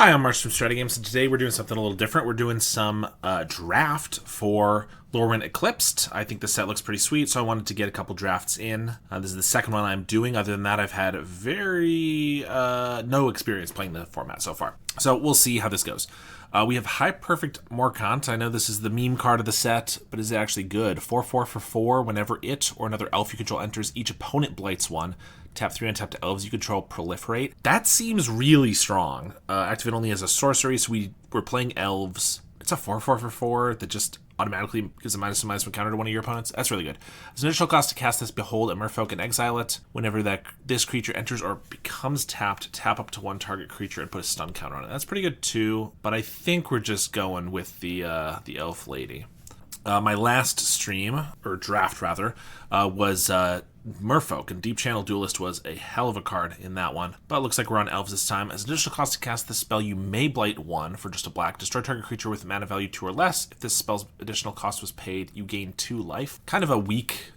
Hi, I'm Marsh from StrataGames, and today we're doing something a little different. We're doing some draft for Lorwyn Eclipsed. I think the set looks pretty sweet, so I wanted to get a couple drafts in. This is the second one I'm doing. Other than that, I've had very no experience playing the format so far. So we'll see how this goes. We have High Perfect Morkant. I know this is the meme card of the set, but is it actually good? 4/4 for 4. Whenever it or another elf you control enters, each opponent blights one. Tap 3 and tap to elves you control proliferate. That seems really strong. Activate only as a sorcery, so we're playing elves. It's a 4/4 for 4 that just automatically gives a -1/-1 counter to one of your opponents. That's really good. As an initial cost to cast this, behold a merfolk and exile it. Whenever this creature enters or becomes tapped, tap up to one target creature and put a stun counter on it. That's pretty good too, but I think we're just going with the elf lady. My last stream, or draft rather, was Merfolk, and Deep Channel Duelist was a hell of a card in that one. But it looks like we're on Elves this time. As an additional cost to cast this spell, you may Blight 1 for just a black. Destroy target creature with mana value 2 or less. If this spell's additional cost was paid, you gain 2 life. Kind of a weak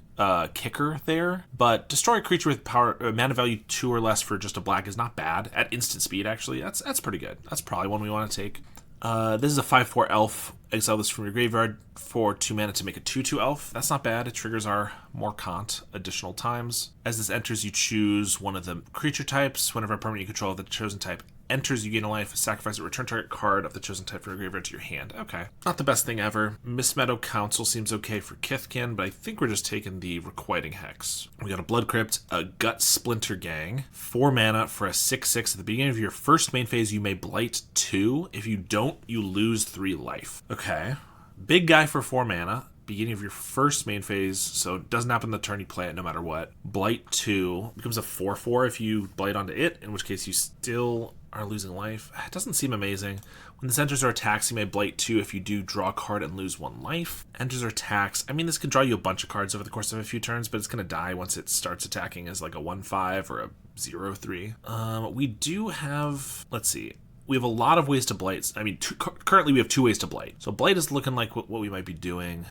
kicker there, but destroy a creature with power mana value 2 or less for just a black is not bad. At instant speed, actually, that's pretty good. That's probably one we want to take. This is a 5/4 elf. Exile this from your graveyard for 2 mana to make a 2/2 elf. That's not bad. It triggers our Morkant additional times. As this enters, you choose one of the creature types. Whenever a permanent you control of the chosen type enters, you gain a life. Sacrifice a return target card of the chosen type from your graveyard to your hand. Okay. Not the best thing ever. Mist Meadow Council seems okay for Kithkin, but I think we're just taking the Requiting Hex. We got a Blood Crypt, a Gut Splinter Gang, 4 mana for a 6/6. At the beginning of your first main phase, you may Blight 2. If you don't, you lose 3 life. Okay. Big guy for 4 mana. Beginning of your first main phase, so it doesn't happen the turn you play it no matter what. Blight 2 becomes a 4/4 if you Blight onto it, in which case you still are losing life. It doesn't seem amazing. When this enters or attacks, you may Blight 2 if you do draw a card and lose 1 life. Enters or attacks. I mean, this can draw you a bunch of cards over the course of a few turns, but it's going to die once it starts attacking as like a 1/5 or a 0/3. We do have, let's see. We have a lot of ways to Blight. I mean, currently we have 2 ways to Blight. So Blight is looking like what we might be doing.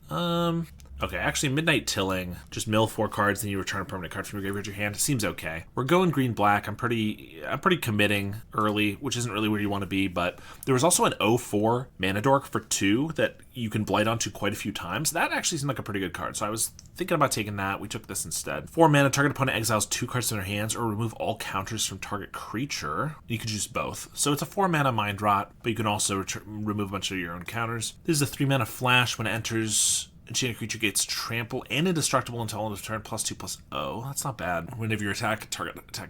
Okay, actually Midnight Tilling, just mill 4 cards, then you return a permanent card from your graveyard to your hand. Seems okay. We're going green-black. I'm pretty committing early, which isn't really where you want to be, but there was also an 0/4 Mana Dork for 2 that you can Blight onto quite a few times. That actually seemed like a pretty good card, so I was thinking about taking that. We took this instead. 4 mana, target opponent exiles 2 cards from their hands or remove all counters from target creature. You could use both. So it's a 4 mana Mind Rot, but you can also remove a bunch of your own counters. This is a 3 mana flash. When it enters, enchanted creature gets trample and indestructible until end of turn, +2/+0. That's not bad. Whenever you target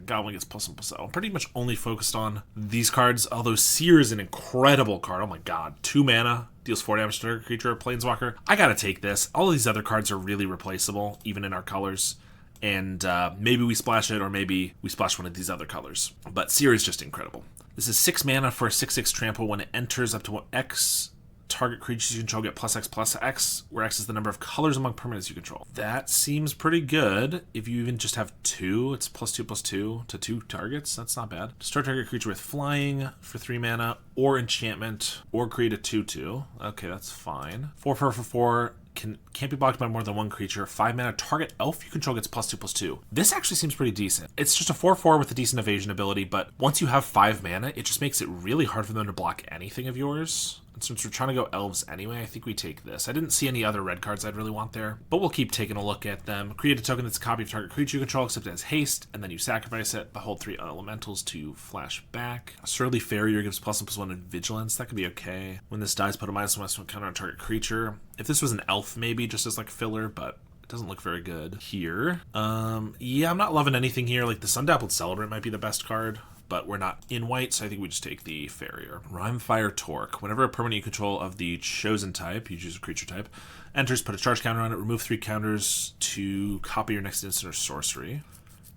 goblin gets +1/+0. I'm pretty much only focused on these cards, although Seer is an incredible card. Oh my god. 2 mana, deals 4 damage to target creature, planeswalker. I gotta take this. All of these other cards are really replaceable, even in our colors. And maybe we splash it, or maybe we splash one of these other colors. But Seer is just incredible. This is 6 mana for a 6/6 trample. When it enters up to X, target creatures you control get +X/+X, where X is the number of colors among permanents you control. That seems pretty good. If you even just have 2, it's +2/+2 to 2 targets. That's not bad. Destroy target creature with flying for 3 mana, or enchantment, or create a 2/2. Okay, that's fine. 4/4 for 4. Can't be blocked by more than 1 creature. 5 mana, target elf you control gets +2/+2. This actually seems pretty decent. It's just a 4/4 with a decent evasion ability, but once you have 5 mana, it just makes it really hard for them to block anything of yours. And since we're trying to go elves anyway, I think we take this. I didn't see any other red cards I'd really want there, but we'll keep taking a look at them. Create a token that's a copy of target creature you control, except it has haste, and then you sacrifice it. Behold 3 elementals to flash back. Surly Farrier gives +1/+1 in vigilance. That could be okay. When this dies, put a -1/-1 counter on target creature. If this was an elf, maybe just as like filler, but it doesn't look very good here. Yeah, I'm not loving anything here. Like the Sundappled Celebrant might be the best card, but we're not in white, so I think we just take the Farrier. Rimefire Torque. Whenever a permanent you control of the chosen type, you choose a creature type, enters, put a charge counter on it, remove 3 counters to copy your next instant or sorcery.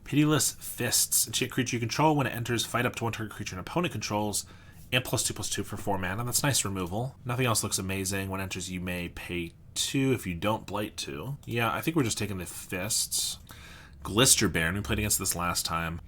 Pitiless Fists. Enchant creature you control. When it enters, fight up to 1 target creature an opponent controls, and +2/+2 for 4 mana. That's nice removal. Nothing else looks amazing. When it enters, you may pay 2 if you don't Blight 2. Yeah, I think we're just taking the Fists. Glister Baron. We played against this last time.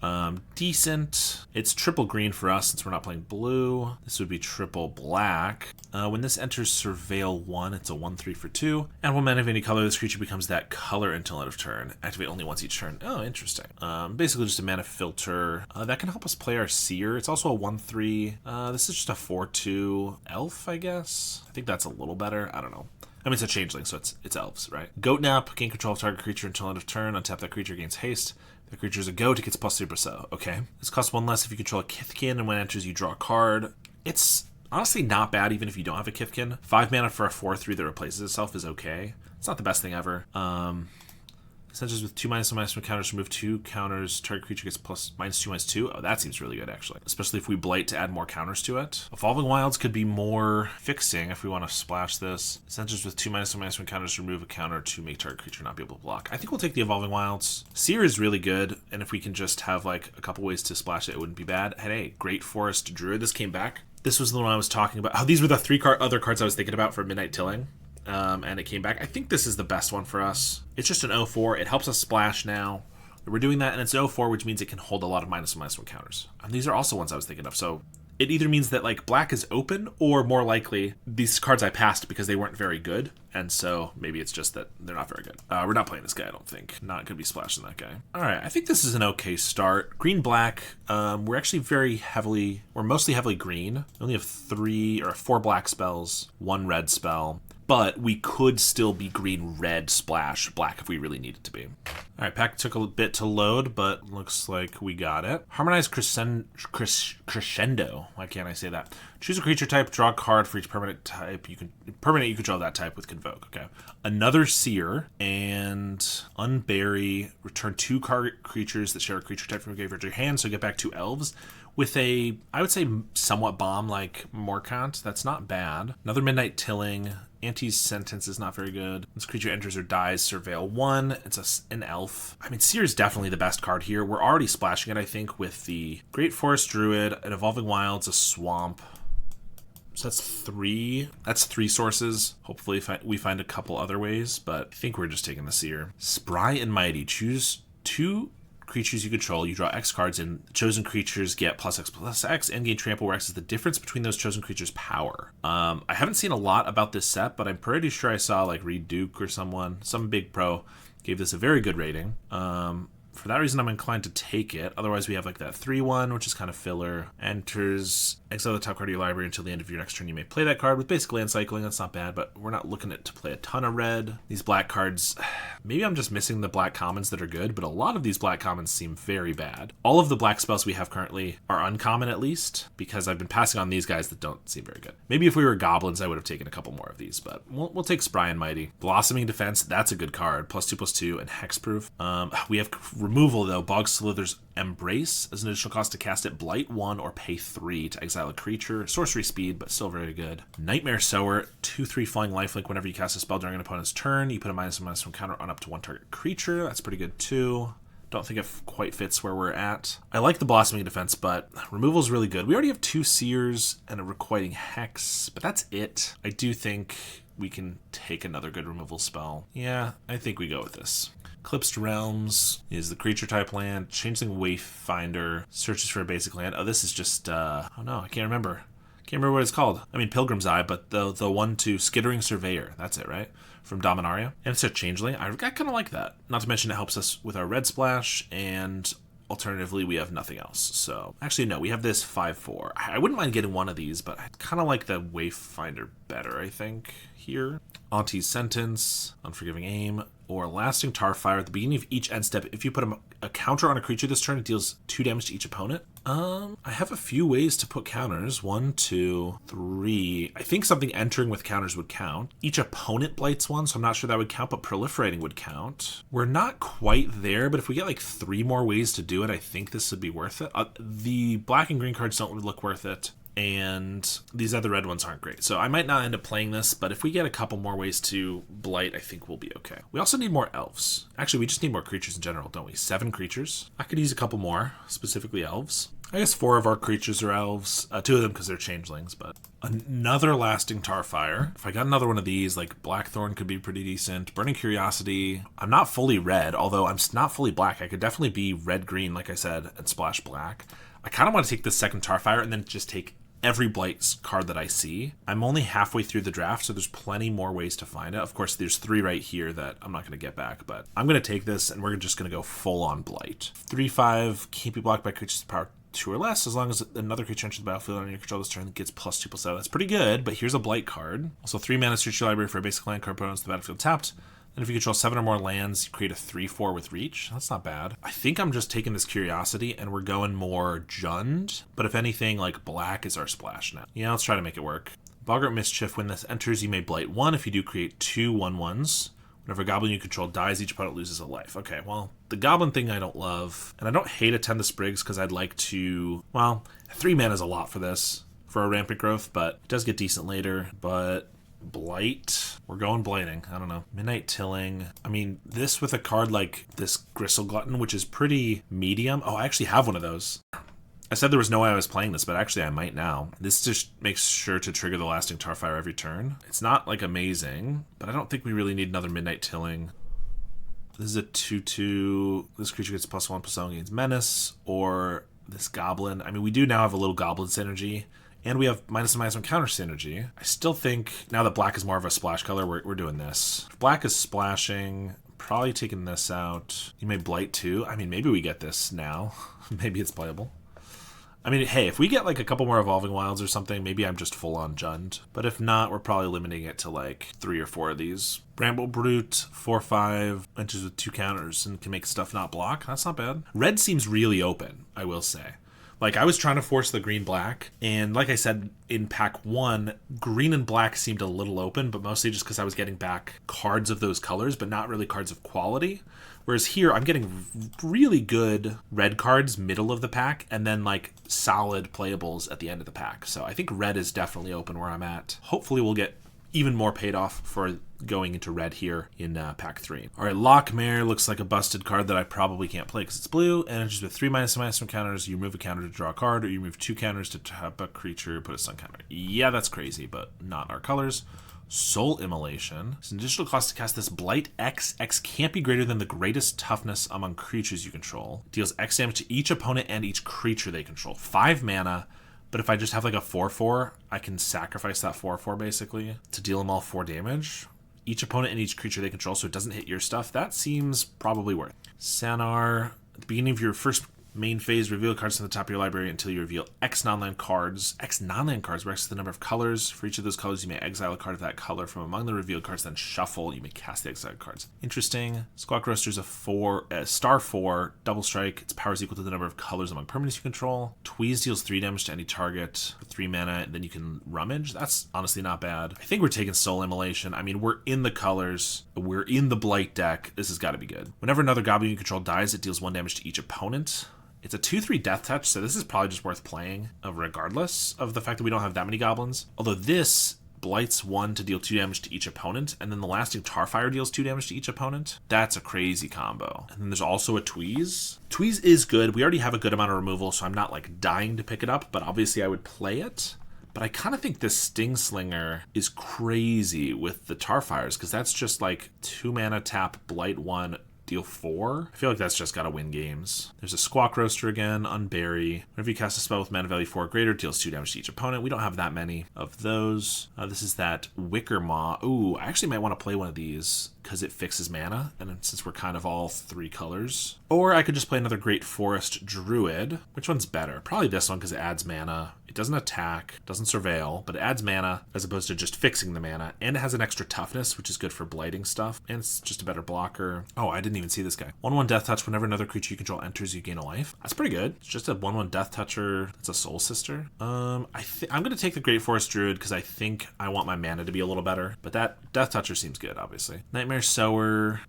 Decent. It's triple green for us since we're not playing blue. This would be triple black. When this enters Surveil 1, it's a 1/3 for 2. And one mana of any color, this creature becomes that color until end of turn. Activate only once each turn. Oh, interesting. Basically just a mana filter. That can help us play our Seer. It's also a 1/3. This is just a 4/2 elf, I guess. I think that's a little better. I don't know. I mean, it's a changeling, so it's elves, right? Goat Nap, gain control of target creature until end of turn. Untap that creature, gains haste. If the creature is a goat, it gets plus 3%. Okay. This costs 1 less if you control a Kithkin, and when it enters, you draw a card. It's honestly not bad even if you don't have a Kithkin. 5 mana for a 4/3 that replaces itself is okay. It's not the best thing ever. Essentials with 2/2/1 counters, remove 2 counters. Target creature gets plus -2/2. Oh, that seems really good, actually. Especially if we blight to add more counters to it. Evolving Wilds could be more fixing if we want to splash this. Essentials with 2/2/1 counters, remove a counter to make target creature not be able to block. I think we'll take the Evolving Wilds. Seer is really good, and if we can just have like a couple ways to splash it, it wouldn't be bad. Hey, Great Forest Druid. This came back. This was the one I was talking about. Oh, these were the 3 other cards I was thinking about for Midnight Tilling. And it came back. I think this is the best one for us. It's just an 0/4. It helps us splash now. We're doing that, and it's 0/4, which means it can hold a lot of -1/-1 counters. And these are also ones I was thinking of. So it either means that like black is open, or more likely these cards I passed because they weren't very good. And so maybe it's just that they're not very good. We're not playing this guy, I don't think. Not going to be splashing that guy. All right, I think this is an okay start. Green-black, we're actually we're mostly heavily green. We only have 4 black spells, 1 red spell. But we could still be green, red, splash, black if we really needed to be. All right, pack took a bit to load, but looks like we got it. Harmonized Crescendo. Why can't I say that? Choose a creature type, draw a card for each permanent type. You control that type with Convoke. Okay. Another Seer and Unbury. Return 2 creatures that share a creature type from your graveyard to your hand, so get back 2 elves. With a, I would say, somewhat bomb like Morkant. That's not bad. Another Midnight Tilling. Auntie's Sentence is not very good. This creature enters or dies, Surveil 1. It's an elf. I mean, Seer is definitely the best card here. We're already splashing it, I think, with the Great Forest Druid, an Evolving Wilds, a Swamp. So that's 3. That's 3 sources. Hopefully we find a couple other ways, but I think we're just taking the Seer. Spry and Mighty. Choose 2 creatures you control. You draw X cards, and chosen creatures get +X/+X and gain trample, where X is the difference between those chosen creatures' power. I haven't seen a lot about this set, but I'm pretty sure I saw like Reed Duke or some big pro gave this a very good rating. For that reason, I'm inclined to take it. Otherwise, we have like that 3/1, which is kind of filler. Enters, exile the top card of your library until the end of your next turn. You may play that card with basic land cycling. That's not bad, but we're not looking to play a ton of red. These black cards, maybe I'm just missing the black commons that are good, but a lot of these black commons seem very bad. All of the black spells we have currently are uncommon, at least, because I've been passing on these guys that don't seem very good. Maybe if we were goblins, I would have taken a couple more of these, but we'll take Spry and Mighty. Blossoming Defense, that's a good card. +2/+2 and Hexproof. We have removal, though. Bog Slither's Embrace as an additional cost to cast it. Blight 1 or pay 3 to exile a creature. Sorcery speed, but still very good. Nightmare Sower, 2/3 flying lifelink. Whenever you cast a spell during an opponent's turn, you put a -1/-1 counter on up to 1 target creature. That's pretty good too. Don't think it quite fits where we're at. I like the Blossoming Defense, but removal is really good. We already have 2 Seers and a Requiting Hex, but that's it. I do think we can take another good removal spell. Yeah, I think we go with this. Eclipsed Realms is the creature type land. Changeling Wayfinder searches for a basic land. Oh, this is just, oh no, I can't remember. Can't remember what it's called. I mean, Pilgrim's Eye, but the one to Skittering Surveyor. That's it, right? From Dominaria. And it's a changeling. I kind of like that. Not to mention it helps us with our red splash, and alternatively, we have nothing else. So, actually, no, we have this 5/4. I wouldn't mind getting one of these, but I kind of like the Wayfinder better, I think, here. Auntie's Sentence, Unforgiving Aim, or Lasting Tarfire. At the beginning of each end step, if you put a counter on a creature this turn, it deals 2 damage to each opponent. I have a few ways to put counters. 1, 2, 3. I think something entering with counters would count. Each opponent blights 1, so I'm not sure that would count, but proliferating would count. We're not quite there, but if we get like 3 more ways to do it, I think this would be worth it. The black and green cards don't look worth it, and these other red ones aren't great. So I might not end up playing this, but if we get a couple more ways to blight, I think we'll be okay. We also need more elves. Actually, we just need more creatures in general, don't we? 7 creatures. I could use a couple more, specifically elves. I guess 4 of our creatures are elves. 2 of them because they're changelings, but another Lasting Tarfire. If I got another one of these, like Blackthorn could be pretty decent. Burning Curiosity. I'm not fully red, although I'm not fully black. I could definitely be red-green, like I said, and splash black. I kind of want to take this second Tarfire and then just take every Blight card that I see. I'm only halfway through the draft, so there's plenty more ways to find it. Of course, there's 3 right here that I'm not going to get back, but I'm going to take this and we're just going to go full on Blight. 3/5 can't be blocked by creatures with power 2 or less, as long as another creature enters the battlefield on your control this turn that gets +2/+7. That's pretty good, but here's a Blight card. Also 3 mana, search your library for a basic land card, put it onto the battlefield tapped. And if you control 7 or more lands, you create a 3/4 with reach. That's not bad. I think I'm just taking this Curiosity and we're going more Jund. But if anything, like black is our splash now. Yeah, let's try to make it work. Boggart Mischief. When this enters, you may Blight 1. If you do, create 2 1/1s. Whenever a goblin you control dies, each opponent loses a life. Okay, well, the goblin thing I don't love. And I don't hate Attend the Sprigs because I'd like to... Well, 3 mana is a lot for this, for a Rampant Growth, but it does get decent later. But... Blight. We're going blighting. I don't know. Midnight Tilling. I mean, this with a card like this Gristle Glutton, which is pretty medium. Oh, I actually have one of those. I said there was no way I was playing this, but actually I might now. This just makes sure to trigger the Lasting Tarfire every turn. It's not, like, amazing, but I don't think we really need another Midnight Tilling. This is a 2/2. This creature gets +1/+7 against Menace, or this Goblin. I mean, we do now have a little Goblin synergy. And we have -1/-1 counter synergy. I still think, now that black is more of a splash color, we're doing this. If black is splashing, probably taking this out. You may Blight too. I mean, maybe we get this now. Maybe it's playable. I mean, hey, if we get like a couple more Evolving Wilds or something, maybe I'm just full on Jund. But if not, we're probably limiting it to like 3 or 4 of these. Bramble Brute, 4/5, enters with 2 counters and can make stuff not block. That's not bad. Red seems really open, I will say. Like, I was trying to force the green-black, and like I said, in pack 1, green and black seemed a little open, but mostly just because I was getting back cards of those colors, but not really cards of quality. Whereas here, I'm getting really good red cards middle of the pack, and then, like, solid playables at the end of the pack. So I think red is definitely open where I'm at. Hopefully we'll get even more paid off for going into red here in pack 3. All right, Lockmare looks like a busted card that I probably can't play because it's blue, and it's just with 3 -1/- from counters. You remove a counter to draw a card, or you remove 2 counters to tap a creature, put a stun counter. Yeah, that's crazy, but not our colors. Soul Immolation. It's an additional cost to cast this Blight X. X can't be greater than the greatest toughness among creatures you control. Deals X damage to each opponent and each creature they control. 5 mana. But if I just have like a 4/4, I can sacrifice that 4/4 basically to deal them all 4 damage. Each opponent and each creature they control, so it doesn't hit your stuff. That seems probably worth it. Sanar. At the beginning of your first main phase, reveal cards from the top of your library until you reveal X non-land cards. X non-land cards where X is the number of colors. For each of those colors, you may exile a card of that color from among the revealed cards, then shuffle. You may cast the exiled cards. Interesting. Squawk Roaster's a star 4, double strike. Its power is equal to the number of colors among permanents you control. Tweeze deals 3 damage to any target for 3 mana, and then you can rummage. That's honestly not bad. I think we're taking Soul Immolation. I mean, we're in the colors. We're in the Blight deck. This has got to be good. Whenever another goblin you control dies, it deals 1 damage to each opponent. It's a 2/3 Death Touch, so this is probably just worth playing, regardless of the fact that we don't have that many goblins. Although this blights 1 to deal 2 damage to each opponent, and then the Lasting Tarfire deals 2 damage to each opponent. That's a crazy combo. And then there's also a Tweeze. Tweeze is good. We already have a good amount of removal, so I'm not like dying to pick it up, but obviously I would play it. But I kind of think this Sting Slinger is crazy with the Tarfires, because that's just like 2 mana tap, blight 1, deal 4. I feel like that's just gotta win games. There's a Squawk Roaster again, Unbury. Whenever you cast a spell with mana value 4 or greater, deals 2 damage to each opponent. We don't have that many of those. This is that Wicker Maw. Ooh, I actually might want to play one of these because it fixes mana, and since we're kind of all 3 colors. Or I could just play another Great Forest Druid. Which one's better? Probably this one because it adds mana. It doesn't attack, doesn't surveil, but it adds mana as opposed to just fixing the mana. And it has an extra toughness, which is good for blighting stuff. And it's just a better blocker. Oh, I didn't even see this guy. 1/1 Death Touch. Whenever another creature you control enters, you gain a life. That's pretty good. It's just a 1/1 Death Toucher. It's a Soul Sister. I'm going to take the Great Forest Druid because I think I want my mana to be a little better. But that Death Toucher seems good, obviously. Nightmare Sower.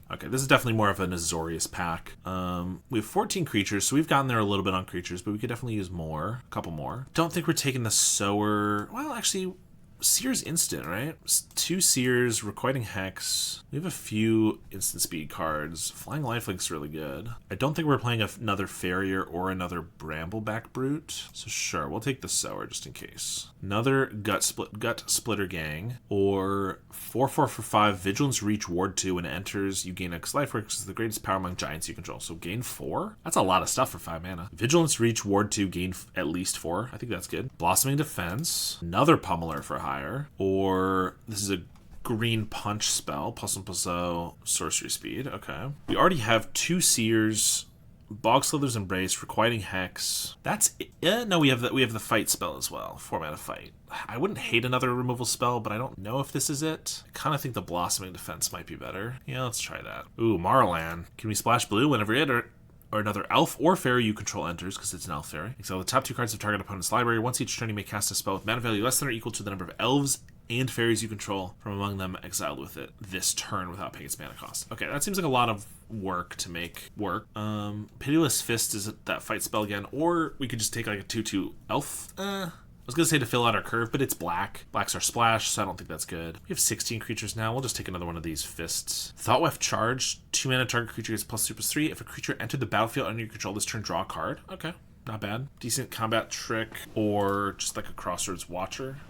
Okay, this is definitely more of an Azorius pack. We have 14 creatures, so we've gotten there a little bit on creatures, but we could definitely use more. A couple more. Don't think we're taking the Sower. Well, actually, Seer's instant, right? 2 Seers, Requiting Hex. We have a few instant speed cards. Flying Lifelink's really good. I don't think we're playing another Farrier or another Brambleback Brute. So sure, we'll take the Sower just in case. Another Gut Splitter Gang. Or 4/4 for 5, Vigilance Reach Ward 2. When it enters, you gain X life, which is the greatest power among giants you control. So gain 4? That's a lot of stuff for 5 mana. Vigilance Reach Ward 2, gain at least 4. I think that's good. Blossoming Defense. Another Pummeler for higher. Or this is a green punch spell, +1/+0, sorcery speed. Okay. We already have 2 Seers, Bog Slither's Embrace, Requiting Hex. That's it. No, we have the fight spell as well. 4 mana fight. I wouldn't hate another removal spell, but I don't know if this is it. I kind of think the Blossoming Defense might be better. Yeah, let's try that. Ooh, Marlan. Can we splash blue whenever it or another elf or fairy you control enters, because it's an elf fairy? Exile the top 2 cards of target opponent's library. Once each turn, you may cast a spell with mana value less than or equal to the number of elves and fairies you control from among them exiled with it this turn without paying its mana cost. Okay, that seems like a lot of work to make work. Pitiless Fist is that fight spell again, or we could just take like a 2/2 elf. I was going to say to fill out our curve, but it's black. Black's our splash, so I don't think that's good. We have 16 creatures now. We'll just take another one of these fists. Thoughtweft Charge. 2 mana, target creature gets +2/+3. If a creature entered the battlefield under your control this turn, draw a card. Okay, not bad. Decent combat trick, or just like a Crossroads Watcher.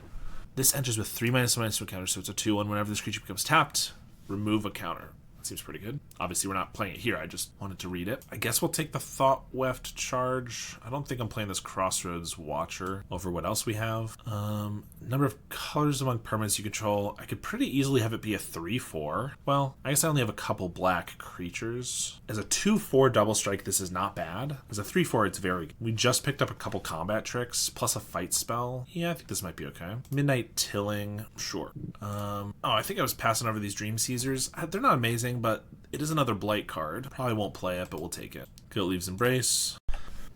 This enters with 3/-1/-1 counter, so it's a 2/1. Whenever this creature becomes tapped, remove a counter. Seems pretty good. Obviously, we're not playing it here. I just wanted to read it. I guess we'll take the Thoughtweft Charge. I don't think I'm playing this Crossroads Watcher over what else we have. Number of colors among permanents you control. I could pretty easily have it be a 3/4. Well, I guess I only have a couple black creatures. As a 2/4 double strike, this is not bad. As a 3/4, it's very good. We just picked up a couple combat tricks, plus a fight spell. Yeah, I think this might be okay. Midnight Tilling. Sure. I think I was passing over these Dream Seizers. They're not amazing, but it is another Blight card. Probably won't play it, but we'll take it. Guilt Leaves Embrace.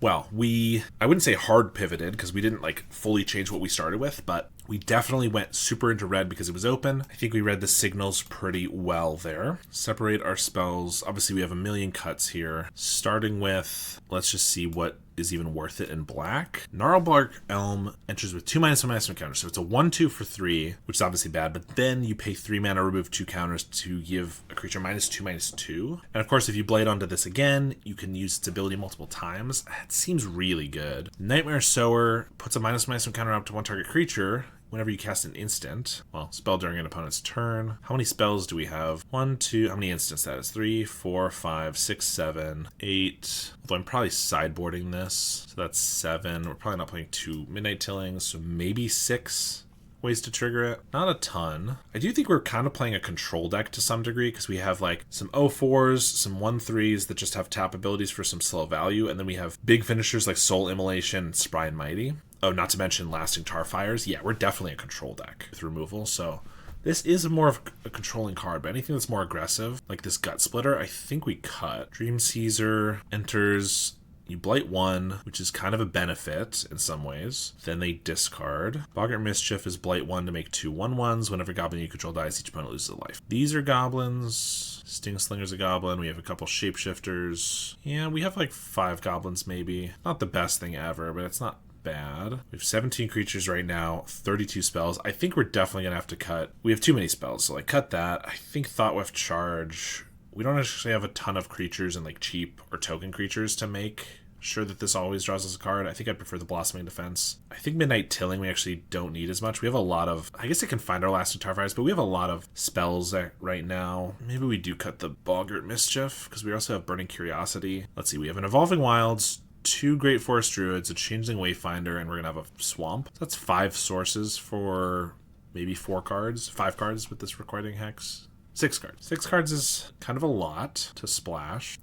Well, I wouldn't say hard pivoted because we didn't like fully change what we started with, but we definitely went super into red because it was open. I think we read the signals pretty well there. Separate our spells. Obviously, we have a million cuts here. Starting with, let's just see what is even worth it in black. Gnarlbark Elm enters with 2/-1/-1 counter. So it's a 1/2 for 3, which is obviously bad, but then you pay 3 mana, remove 2 counters to give a creature -2/-2. And of course, if you Blight onto this again, you can use its ability multiple times. It seems really good. Nightmare Sower puts a -1/-1 counter up to 1 target creature whenever you cast an instant. Well, spell during an opponent's turn. How many spells do we have? 1, 2, how many instants that is? 3, 4, 5, 6, 7, 8. Although I'm probably sideboarding this. So that's 7. We're probably not playing 2 Midnight Tillings, so maybe 6 ways to trigger it. Not a ton. I do think we're kind of playing a control deck to some degree because we have like some 0/4s, some 1/3s that just have tap abilities for some slow value, and then we have big finishers like Soul Immolation and Spry and Mighty. Oh, not to mention Lasting Tarfires. Yeah, we're definitely a control deck with removal, so this is more of a controlling card, but anything that's more aggressive, like this Gut Splitter, I think we cut. Dream Caesar enters. You Blight 1, which is kind of a benefit in some ways. Then they discard. Boggart Mischief is Blight 1 to make 2 1/1s. Whenever goblin you control dies, each opponent loses a life. These are goblins. Sting Slinger's a goblin. We have a couple shapeshifters. Yeah, we have like 5 goblins maybe. Not the best thing ever, but it's not bad. We have 17 creatures right now, 32 spells. I think we're definitely going to have to cut. We have too many spells, so like cut that. I think Thoughtweft Charge. We don't actually have a ton of creatures and like cheap or token creatures to make sure that this always draws us a card. I think I'd prefer the Blossoming Defense. I think Midnight Tilling we actually don't need as much. We have a lot of, I guess it can find our Lasting Tarfires, but we have a lot of spells right now. Maybe we do cut the Boggart Mischief because we also have Burning Curiosity. Let's see, we have an Evolving Wilds, 2 Great Forest Druids, a Changeling Wayfinder, and we're going to have a Swamp. So that's 5 sources for maybe 4 cards, 5 cards with this Requiting Hex. 6 cards. 6 cards is kind of a lot to splash.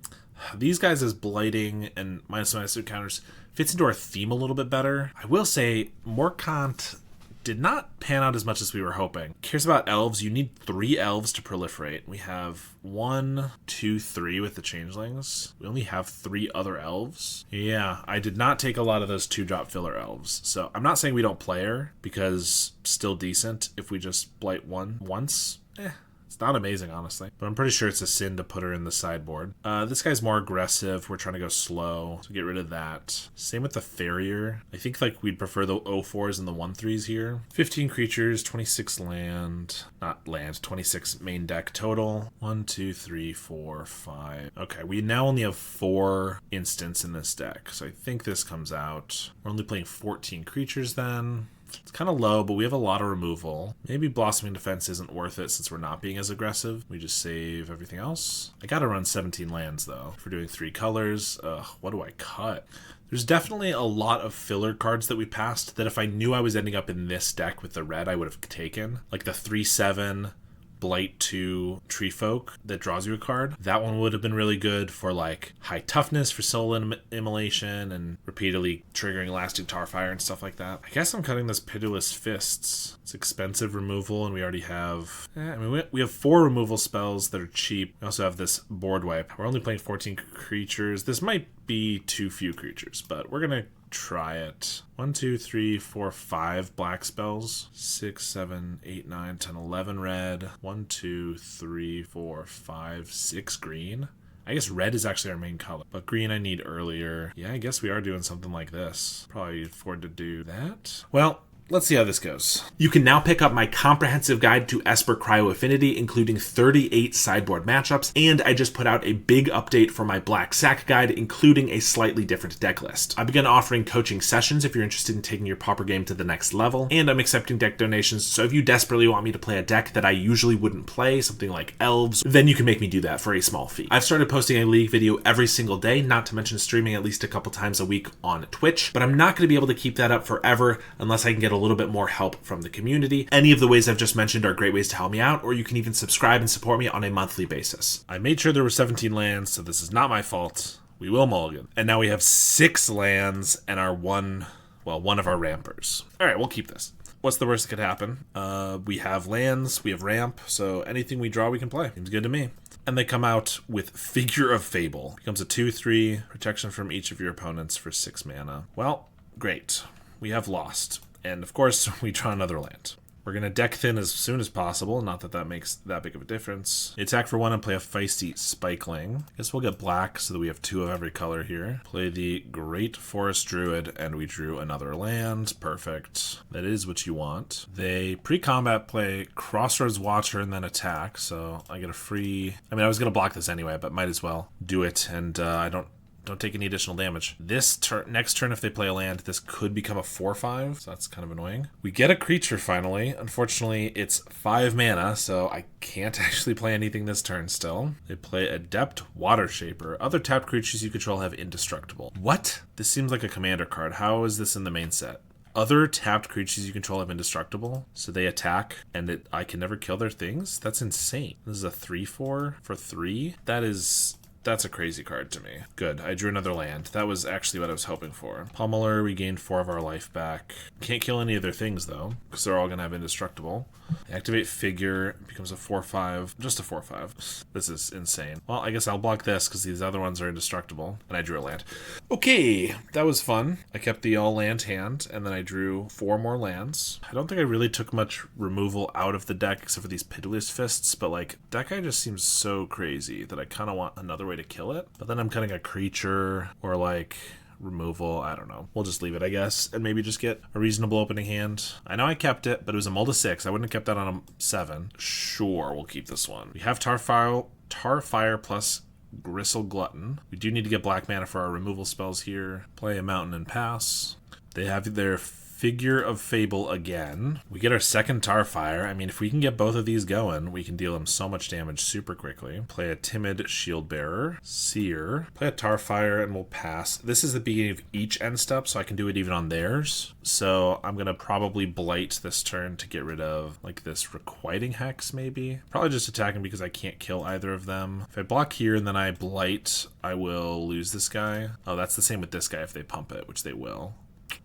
These guys as Blighting and -1/-2 counters fits into our theme a little bit better. I will say, Morkant did not pan out as much as we were hoping. Cares about elves. You need 3 elves to proliferate. We have 1, 2, 3 with the changelings. We only have 3 other elves. Yeah, I did not take a lot of those 2-drop filler elves. So I'm not saying we don't play her, because still decent if we just Blight 1 once. It's not amazing, honestly, but I'm pretty sure it's a sin to put her in the sideboard. This guy's more aggressive. We're trying to go slow, so get rid of that. Same with the Farrier. I think like we'd prefer the 04s and the 1/3s here. 15 creatures, 26 land, not land, 26 main deck total. 1, 2, 3, 4, 5. Okay, we now only have 4 instants in this deck, so I think this comes out. We're only playing 14 creatures then. It's kind of low, but we have a lot of removal. Maybe Blossoming Defense isn't worth it since we're not being as aggressive. We just save everything else. I gotta run 17 lands, though. If we're doing 3 colors, what do I cut? There's definitely a lot of filler cards that we passed that if I knew I was ending up in this deck with the red, I would have taken. Like the 3/7... Blight 2 Tree Folk that draws you a card. That one would have been really good for like high toughness for soul immolation and repeatedly triggering lasting Tarfire and stuff like that. I guess I'm cutting this Pitiless Fists. It's expensive removal and we already have... we have 4 removal spells that are cheap. We also have this board wipe. We're only playing 14 creatures. This might be too few creatures, but we're gonna try it. 1, 2, 3, 4, 5 black spells. 6, 7, 8, 9, 10, 11 red. 1, 2, 3, 4, 5, 6 green. I guess red is actually our main color, but green I need earlier. Yeah, I guess we are doing something like this. Probably afford to do that. Well, let's see how this goes. You can now pick up my comprehensive guide to Esper Cryo Affinity, including 38 sideboard matchups, and I just put out a big update for my Black Sack guide, including a slightly different deck list. I began offering coaching sessions if you're interested in taking your Pauper game to the next level, and I'm accepting deck donations, so if you desperately want me to play a deck that I usually wouldn't play, something like Elves, then you can make me do that for a small fee. I've started posting a League video every single day, not to mention streaming at least a couple times a week on Twitch, but I'm not going to be able to keep that up forever unless I can get a little bit more help from the community. Any of the ways I've just mentioned are great ways to help me out, or you can even subscribe and support me on a monthly basis. I made sure there were 17 lands, so this is not my fault. We will mulligan. And now we have 6 lands and our one of our rampers. Alright, we'll keep this. What's the worst that could happen? We have lands, we have ramp, so anything we draw we can play. Seems good to me. And they come out with Figure of Fable. Becomes a 2/3, protection from each of your opponents for 6 mana. Well, great. We have lost. And of course, we draw another land. We're going to deck thin as soon as possible, not that that makes that big of a difference. Attack for 1 and play a feisty Spikeling. Guess we'll get black so that we have 2 of every color here. Play the Great Forest Druid, and we drew another land. Perfect. That is what you want. They pre-combat play Crossroads Watcher and then attack, so I get a free... I mean, I was going to block this anyway, but might as well do it, and I don't take any additional damage. This next turn, if they play a land, this could become a 4/5, so that's kind of annoying. We get a creature finally. Unfortunately, it's 5 mana, so I can't actually play anything this turn still. They play Adept Water Shaper. Other tapped creatures you control have indestructible. What? This seems like a commander card. How is this in the main set? Other tapped creatures you control have indestructible, so they attack, and I can never kill their things? That's insane. This is a 3/4 for 3? That's a crazy card to me. Good, I drew another land. That was actually what I was hoping for. Pummeler, we gained 4 of our life back. Can't kill any of their things, though, because they're all going to have indestructible. Activate Figure, becomes a 4/5, just a 4/5. This is insane. Well, I guess I'll block this, because these other ones are indestructible, and I drew a land. Okay, that was fun. I kept the all-land hand, and then I drew 4 more lands. I don't think I really took much removal out of the deck, except for these Pitiless Fists, but, like, that guy just seems so crazy that I kind of want another way to kill it. But then I'm cutting a creature, or, like... removal, I don't know. We'll just leave it, I guess, and maybe just get a reasonable opening hand. I know I kept it, but it was a mull to 6. I wouldn't have kept that on a 7. Sure, we'll keep this one. We have Tarfire plus Gristle Glutton. We do need to get black mana for our removal spells here. Play a Mountain and pass. They have their Figure of Fable again. We get our second Tarfire. I mean, if we can get both of these going, we can deal them so much damage super quickly. Play a Timid Shield Bearer. Seer. Play a Tarfire and we'll pass. This is the beginning of each end step, so I can do it even on theirs. So I'm going to probably Blight this turn to get rid of, like, this Requiting Hex, maybe. Probably just attacking because I can't kill either of them. If I block here and then I Blight, I will lose this guy. Oh, that's the same with this guy if they pump it, which they will.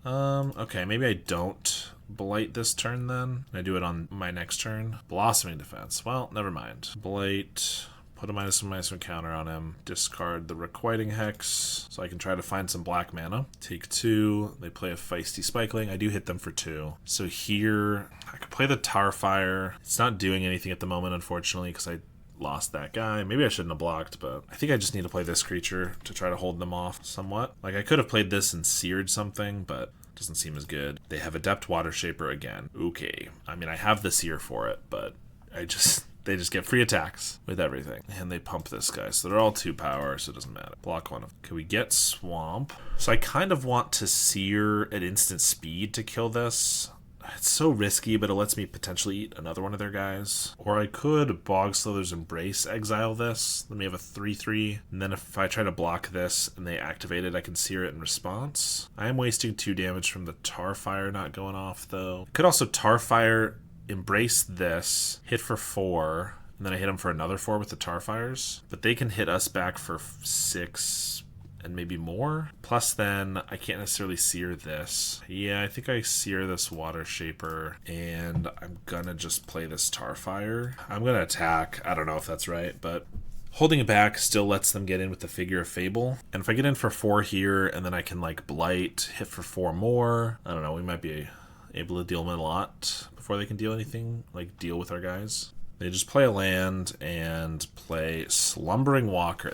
Okay, maybe I don't Blight this turn then. I do it on my next turn. Blossoming Defense. Well, never mind. Blight, put a -1/-1 counter on him. Discard the Requiting Hex, so I can try to find some black mana. Take 2. They play a feisty Spikeling. I do hit them for 2. So here, I could Play the Tarfire. It's not doing anything at the moment, unfortunately, because I lost that guy. Maybe I shouldn't have blocked, but I think I just need to play this creature to try to hold them off somewhat. Like, I could have played this and seared something, but it doesn't seem as good. They have Adept Water Shaper again. Okay. I mean, I have the Seer for it, but they just get free attacks with everything. And they pump this guy, so they're all 2 power, so it doesn't matter. Block one of them. Can we get Swamp? So I kind of want to Seer at instant speed to kill this. It's so risky, but it lets me potentially eat another one of their guys. Or I could Bogslather's Embrace exile this. Then we have a 3/3. And then if I try to block this and they activate it, I can Seer it in response. I am wasting 2 damage from the Tarfire not going off, though. Could also Tarfire, Embrace this, hit for 4, and then I hit them for another 4 with the Tarfires. But they can hit us back for 6 and maybe more. Plus then I can't necessarily Seer this. Yeah, I think I Seer this Water Shaper, and I'm gonna just play this Tarfire. I'm gonna attack. I don't know if that's right, but holding it back still lets them get in with the Figure of Fable. And if I get in for 4 here, and then I can like Blight, hit for 4 more, I don't know, we might be able to deal them a lot before they can deal anything, like deal with our guys. They just play a land and play Slumbering Walker.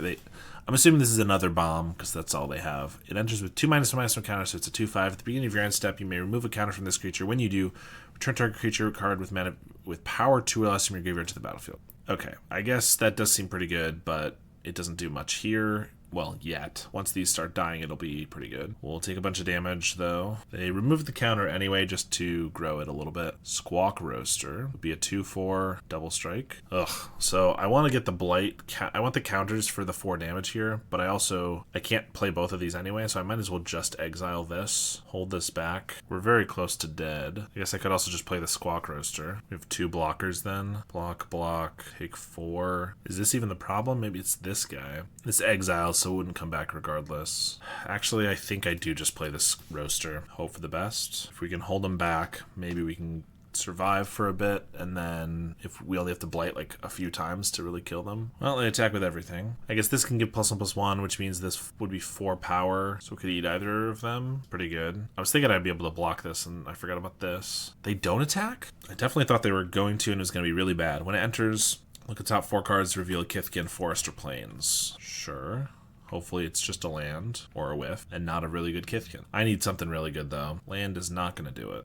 I'm assuming this is another bomb, because that's all they have. It enters with 2/-1/1 counter, so it's a 2/5. At the beginning of your end step, you may remove a counter from this creature. When you do, return target creature card with mana with power 2 or less from your graveyard to the battlefield. Okay, I guess that does seem pretty good, but it doesn't do much here. Well, yet. Once these start dying, it'll be pretty good. We'll take a bunch of damage, though. They removed the counter anyway, just to grow it a little bit. Squawk Roaster would be a 2/4 double strike. Ugh. So I want to get the Blight. I want the counters for the 4 damage here, but I can't play both of these anyway, so I might as well just exile this. Hold this back. We're very close to dead. I guess I could also just play the Squawk Roaster. We have 2 blockers then. Block, take 4. Is this even the problem? Maybe it's this guy. This exile, so it wouldn't come back regardless. Actually, I think I do just play this Roaster. Hope for the best. If we can hold them back, maybe we can survive for a bit, and then if we only have to Blight like a few times to really kill them. Well, they attack with everything. I guess this can give +1/+1, which means this would be 4 power, so we could eat either of them. Pretty good. I was thinking I'd be able to block this, and I forgot about this. They don't attack? I definitely thought they were going to, and it was going to be really bad. When it enters, look at top 4 cards, reveal Kithkin, Forest, or Plains. Sure. Hopefully it's just a land or a whiff and not a really good Kithkin. I need something really good, though. Land is not going to do it.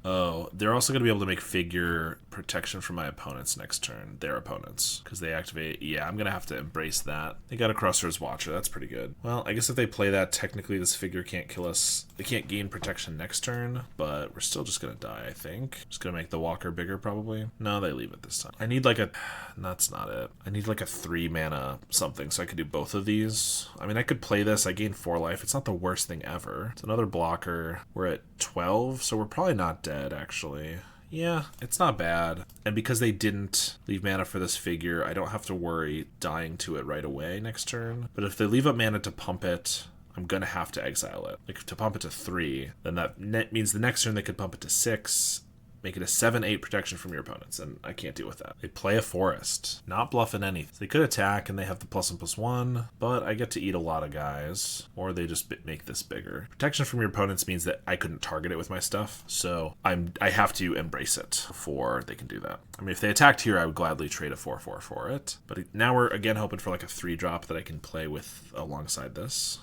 Oh, they're also going to be able to make Figure protection for my opponents next turn. Their opponents. Because they activate. Yeah, I'm going to have to embrace that. They got a Crossroads Watcher. That's pretty good. Well, I guess if they play that, technically this Figure can't kill us. They can't gain protection next turn, but we're still just going to die, I think. Just going to make the Walker bigger, probably. No, they leave it this time. I need like a... That's not it. I need like a 3 mana something so I could do both of these. I mean, I could play this. I gain 4 life. It's not the worst thing ever. It's another blocker. We're at 12, so we're probably not dead, actually. Yeah, it's not bad. And because they didn't leave mana for this Figure, I don't have to worry dying to it right away next turn. But if they leave up mana to pump it, I'm going to have to exile it. Like, to pump it to 3, then that means the next turn they could pump it to 6, make it a 7/8 protection from your opponents, and I can't deal with that. They play a Forest, not bluffing anything. They could attack, and they have the +1/+1, but I get to eat a lot of guys, or they just make this bigger. Protection from your opponents means that I couldn't target it with my stuff, so I have to embrace it before they can do that. I mean, if they attacked here, I would gladly trade a 4/4 for it, but now we're again hoping for like a 3-drop that I can play with alongside this.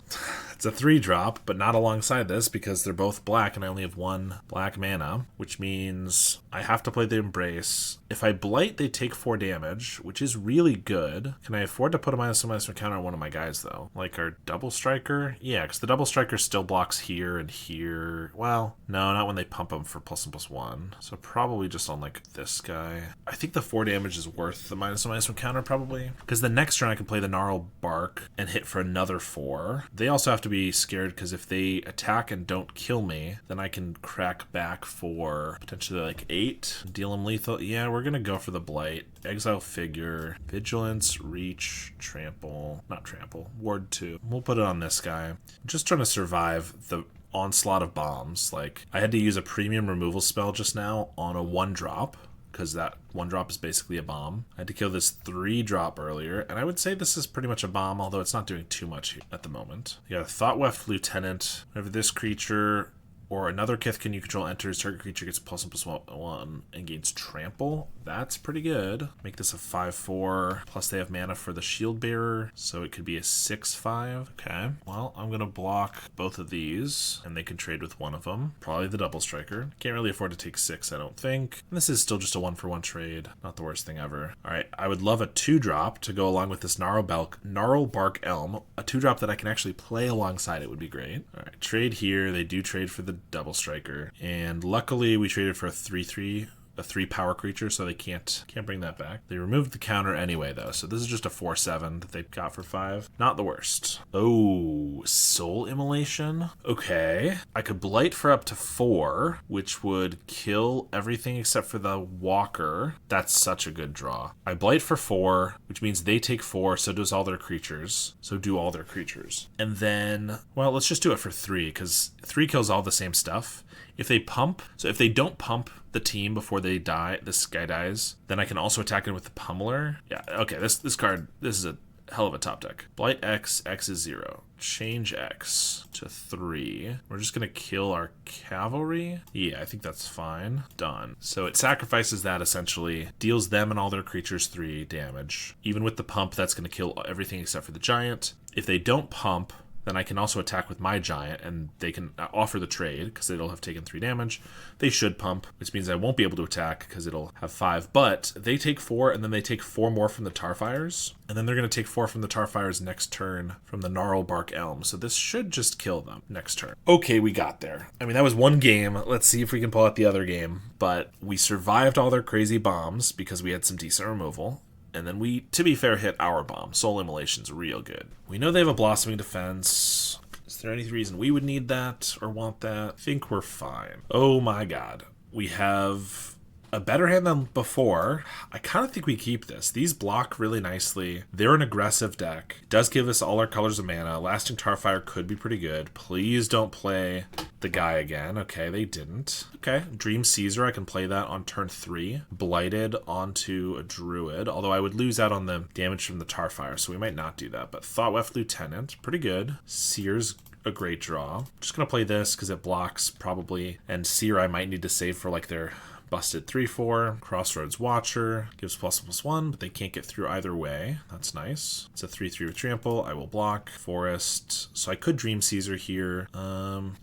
It's a 3-drop, but not alongside this because they're both black, and I only have 1 black mana, which means I have to play the Embrace. If I Blight, they take 4 damage, which is really good. Can I afford to put a -1/-1 counter on one of my guys, though? Like our Double Striker? Yeah, because the Double Striker still blocks here and here. Well, no, not when they pump them for +1/+1. So probably just on, like, this guy. I think the 4 damage is worth the -1/-1 counter, probably. Because the next turn I can play the Gnarled Bark and hit for another 4. They also have to be scared, because if they attack and don't kill me, then I can crack back for potentially like 8, deal them lethal. Yeah, we're gonna go for the Blight. Exile Figure, Vigilance, Reach, Ward 2. We'll put it on this guy. I'm just trying to survive the onslaught of bombs. Like, I had to use a premium removal spell just now on a 1-drop, because that 1-drop is basically a bomb. I had to kill this 3-drop earlier, and I would say this is pretty much a bomb, although it's not doing too much at the moment. You got a Thoughtweft Lieutenant. Whenever this creature or another Kithkin you control enters, target creature gets +1/+1 and gains trample. That's pretty good. Make this a 5/4, plus they have mana for the shield bearer, so it could be a 6/5. Okay, well, I'm gonna block both of these, and they can trade with one of them. Probably the double striker. Can't really afford to take 6, I don't think. And this is still just a 1-for-1 trade. Not the worst thing ever. All right, I would love a 2-drop to go along with this Gnarl Bark Elm. A 2-drop that I can actually play alongside it would be great. All right, trade here. They do trade for the double striker, and luckily we traded for a 3/3. A 3-power creature, so they can't bring that back. They removed the counter anyway, though, so this is just a 4/7 that they got for 5. Not the worst. Oh, Soul Immolation? Okay. I could Blight for up to 4, which would kill everything except for the Walker. That's such a good draw. I Blight for 4, which means they take 4, so does all their creatures. And then, well, let's just do it for 3, because 3 kills all the same stuff. If they pump, so if they don't pump the team before they die, this guy dies, then I can also attack it with the Pummeler. Yeah, okay, this card, this is a hell of a top deck. Blight X, X is 0. Change X to 3. We're just gonna kill our cavalry. Yeah, I think that's fine. Done. So it sacrifices that essentially, deals them and all their creatures 3 damage. Even with the pump, that's gonna kill everything except for the giant. If they don't pump, then I can also attack with my giant, and they can offer the trade, because it'll have taken 3 damage. They should pump, which means I won't be able to attack, because it'll have 5. But they take 4, and then they take 4 more from the Tarfires. And then they're going to take 4 from the Tarfires next turn from the Gnarl Bark Elm. So this should just kill them next turn. Okay, we got there. I mean, that was one game. Let's see if we can pull out the other game. But we survived all their crazy bombs, because we had some decent removal. And then we, to be fair, hit our bomb. Soul Immolation's real good. We know they have a Blossoming Defense. Is there any reason we would need that or want that? I think we're fine. Oh my god. We have a better hand than before. I kind of think we keep this. These block really nicely. They're an aggressive deck. Does give us all our colors of mana. Lasting Tarfire could be pretty good. Please don't play the guy again. Okay, they didn't. Okay, Dream Caesar, I can play that on turn 3. Blighted onto a Druid, although I would lose out on the damage from the Tarfire, so we might not do that. But Thoughtweft Lieutenant, pretty good. Seer's a great draw. Just gonna play this because it blocks probably, and Seer I might need to save for like their busted 3/4. Crossroads Watcher gives +1/+1, but they can't get through either way. That's nice. It's a 3/3 with trample. I will block. Forest. So I could Dream Caesar here.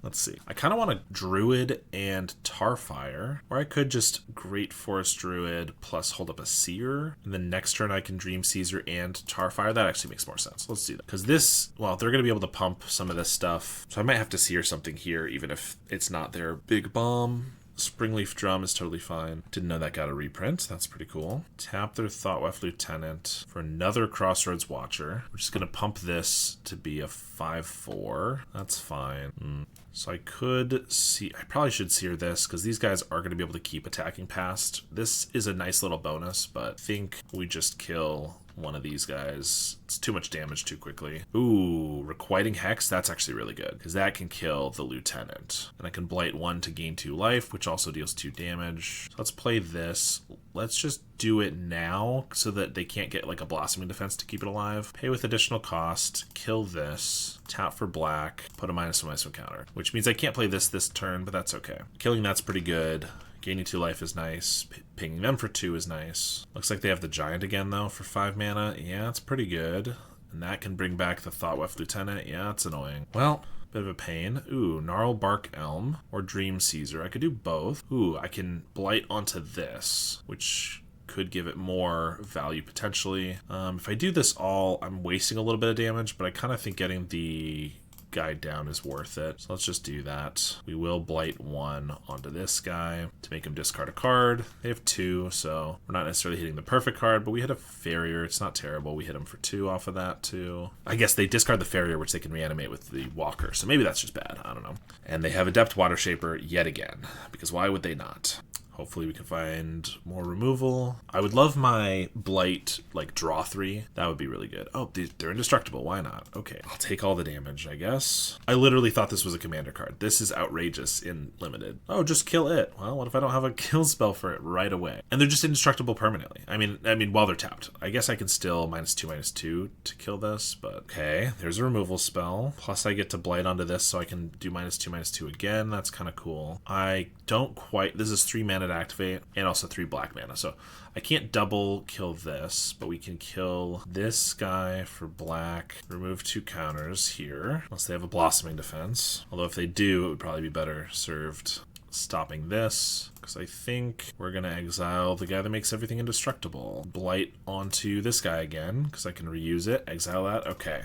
Let's see. I kind of want a Druid and Tarfire, or I could just Great Forest Druid plus hold up a Seer, and then next turn I can Dream Caesar and Tarfire. That actually makes more sense. Let's do that. Because this, well, they're going to be able to pump some of this stuff, so I might have to Seer something here, even if it's not their big bomb. Springleaf Drum is totally fine. Didn't know that got a reprint. That's pretty cool. Tap their Thoughtweft Lieutenant for another Crossroads Watcher. We're just going to pump this to be a 5/4. That's fine. So I could see, I probably should seer this because these guys are going to be able to keep attacking past. This is a nice little bonus, but I think we just kill one of these guys. It's too much damage too quickly. Ooh, Requiting Hex, that's actually really good because that can kill the Lieutenant. And I can Blight 1 to gain 2 life, which also deals 2 damage. So let's play this. Let's just do it now so that they can't get like a Blossoming Defense to keep it alive. Pay with additional cost, kill this, tap for black, put a -1/-1 counter, which means I can't play this turn, but that's okay. Killing that's pretty good. Gaining 2 life is nice. Pinging them for 2 is nice. Looks like they have the Giant again, though, for 5 mana. Yeah, it's pretty good. And that can bring back the Thoughtweft Lieutenant. Yeah, it's annoying. Well, bit of a pain. Ooh, Gnarl Bark Elm or Dream Caesar. I could do both. Ooh, I can Blight onto this, which could give it more value potentially. If I do this all, I'm wasting a little bit of damage, but I kind of think getting the guy down is worth it. So let's just do that. We will Blight 1 onto this guy to make him discard a card. They have 2, so we're not necessarily hitting the perfect card, but we hit a Farrier. It's not terrible. We hit him for 2 off of that too. I guess they discard the Farrier, which they can reanimate with the Walker, so maybe that's just bad. I don't know. And they have Adept Water Shaper yet again, because why would they not? Hopefully we can find more removal. I would love my Blight, like, draw 3. That would be really good. Oh, they're indestructible. Why not? Okay, I'll take all the damage, I guess. I literally thought this was a commander card. This is outrageous in limited. Oh, just kill it. Well, what if I don't have a kill spell for it right away? And they're just indestructible permanently. I mean, while they're tapped. I guess I can still -2/-2 to kill this, but okay. There's a removal spell. Plus I get to Blight onto this, so I can do -2/-2 again. That's kind of cool. I don't quite... This is 3 mana to activate, and also 3 black mana, so I can't double kill this, but we can kill this guy for black, remove 2 counters here, unless they have a blossoming defense. Although if they do, it would probably be better served stopping this, because I think we're going to exile the guy that makes everything indestructible. Blight onto this guy again, because I can reuse it, exile that, okay.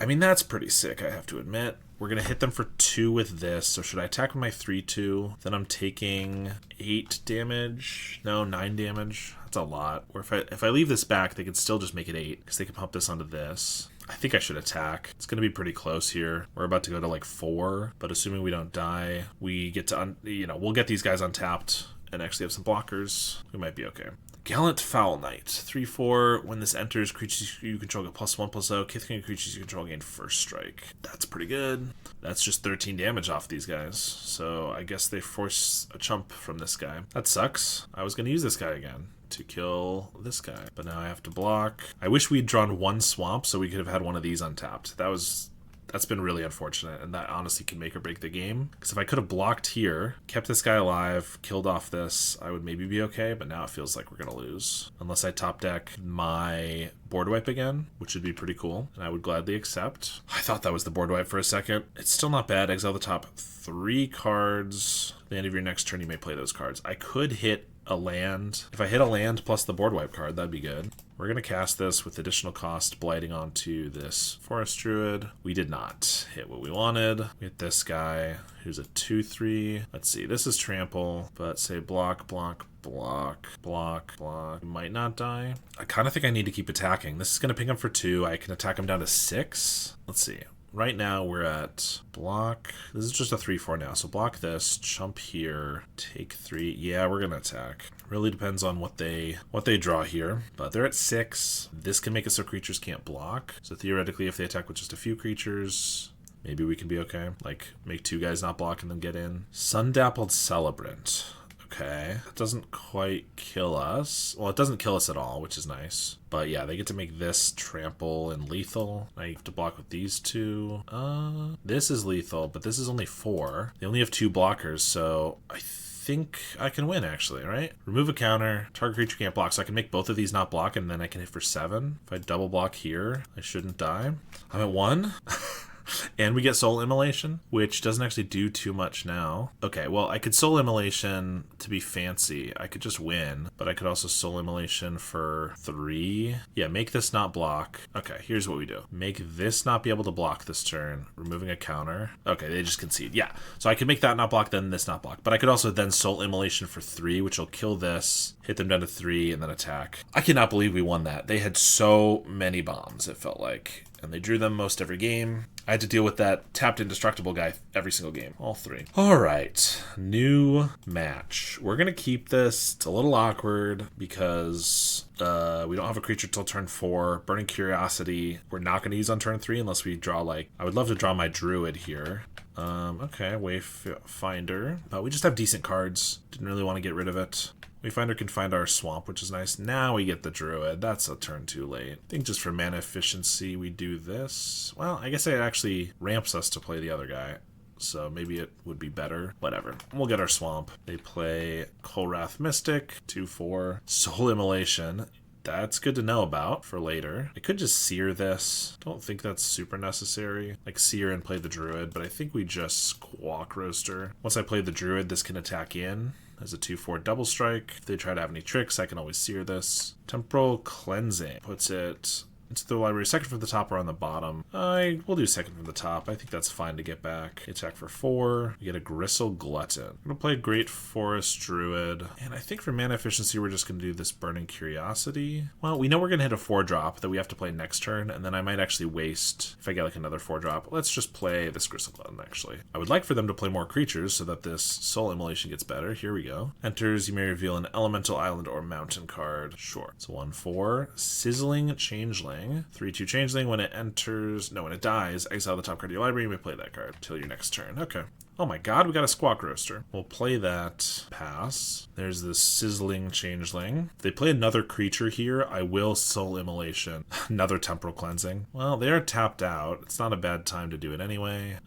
I mean, that's pretty sick, I have to admit. We're going to hit them for 2 with this, so should I attack with my 3/2? Then I'm taking 8 damage. No, 9 damage. That's a lot. Or if I leave this back, they can still just make it 8, because they can pump this onto this. I think I should attack. It's going to be pretty close here. We're about to go to like 4, but assuming we don't die, we get to, we'll get these guys untapped and actually have some blockers. We might be okay. Gallant Foul Knight, 3/4. When this enters, creatures you control get +1/+0. Kithkin creatures you control gain first strike. That's pretty good. That's just 13 damage off these guys. So I guess they force a chump from this guy. That sucks. I was going to use this guy again to kill this guy, but now I have to block. I wish we'd drawn 1 swamp so we could have had one of these untapped. That's been really unfortunate, and that honestly can make or break the game. Because if I could have blocked here, kept this guy alive, killed off this, I would maybe be okay, but now it feels like we're going to lose. Unless I top deck my board wipe again, which would be pretty cool, and I would gladly accept. I thought that was the board wipe for a second. It's still not bad. Exile the top 3 cards. At the end of your next turn, you may play those cards. I could hit a land. If I hit a land plus the board wipe card, that'd be good. We're going to cast this with additional cost, blighting onto this Forest Druid. We did not hit what we wanted. We hit this guy, who's a 2/3. Let's see, this is trample, but say block, block, block, block, block. Might not die. I kind of think I need to keep attacking. This is going to ping him for 2. I can attack him down to 6. Let's see. Right now we're at block. This is just a 3/4 now. So block this, jump here, take 3. Yeah, we're gonna attack. Really depends on what they draw here. But they're at 6. This can make it so creatures can't block. So theoretically, if they attack with just a few creatures, maybe we can be okay. Like make 2 guys not block and then get in. Sun-Dappled Celebrant. Okay, it doesn't quite kill us. Well, it doesn't kill us at all, which is nice. But yeah, they get to make this trample and lethal. I have to block with these 2. This is lethal, but this is only 4. They only have 2 blockers, so I think I can win, actually, right? Remove a counter. Target creature can't block, so I can make both of these not block, and then I can hit for 7. If I double block here, I shouldn't die. I'm at 1. And we get Soul Immolation, which doesn't actually do too much now. Okay, well, I could Soul Immolation to be fancy. I could just win, but I could also Soul Immolation for 3. Yeah, make this not block. Okay, here's what we do. Make this not be able to block this turn, removing a counter. Okay, they just concede. Yeah, so I could make that not block, then this not block. But I could also then Soul Immolation for 3, which will kill this, hit them down to 3, and then attack. I cannot believe we won that. They had so many bombs, it felt like. And they drew them most every game. I had to deal with that tapped indestructible guy every single game. All 3. All right. New match. We're going to keep this. It's a little awkward because we don't have a creature till turn 4. Burning Curiosity, we're not going to use on turn 3 unless we draw, like... I would love to draw my Druid here. Okay, Wayfinder. We just have decent cards. Didn't really want to get rid of it. Wayfinder can find our swamp, which is nice. Now we get the Druid. That's a turn too late. I think just for mana efficiency, we do this. Well, I guess it actually ramps us to play the other guy. So maybe it would be better. Whatever. We'll get our swamp. They play Kolrath Mystic, 2/4. Soul Immolation. That's good to know about for later. I could just sear this. Don't think that's super necessary. Like sear and play the Druid, but I think we just Squawk Roaster. Once I play the Druid, this can attack in as a 2/4 double strike. If they try to have any tricks, I can always sear this. Temporal Cleansing puts it into the library. Second from the top or on the bottom. I will do second from the top. I think that's fine to get back. Attack for 4. We get a Gristle Glutton. I'm going to play Great Forest Druid. And I think for mana efficiency, we're just going to do this Burning Curiosity. Well, we know we're going to hit a 4-drop that we have to play next turn, and then I might actually waste, if I get like another 4-drop, let's just play this Gristle Glutton, actually. I would like for them to play more creatures so that this Soul Immolation gets better. Here we go. Enters, you may reveal an Elemental, Island, or Mountain card. Sure. It's 1/4. Sizzling Changeling. 3/2 Changeling. When it enters, no, when it dies, exile the top card of your library, you may play that card till your next turn. Okay. Oh my god, we got a Squawk Roaster. We'll play that. Pass. There's the Sizzling Changeling. If they play another creature here, I will Soul Immolation. Another Temporal Cleansing. Well, they are tapped out. It's not a bad time to do it anyway.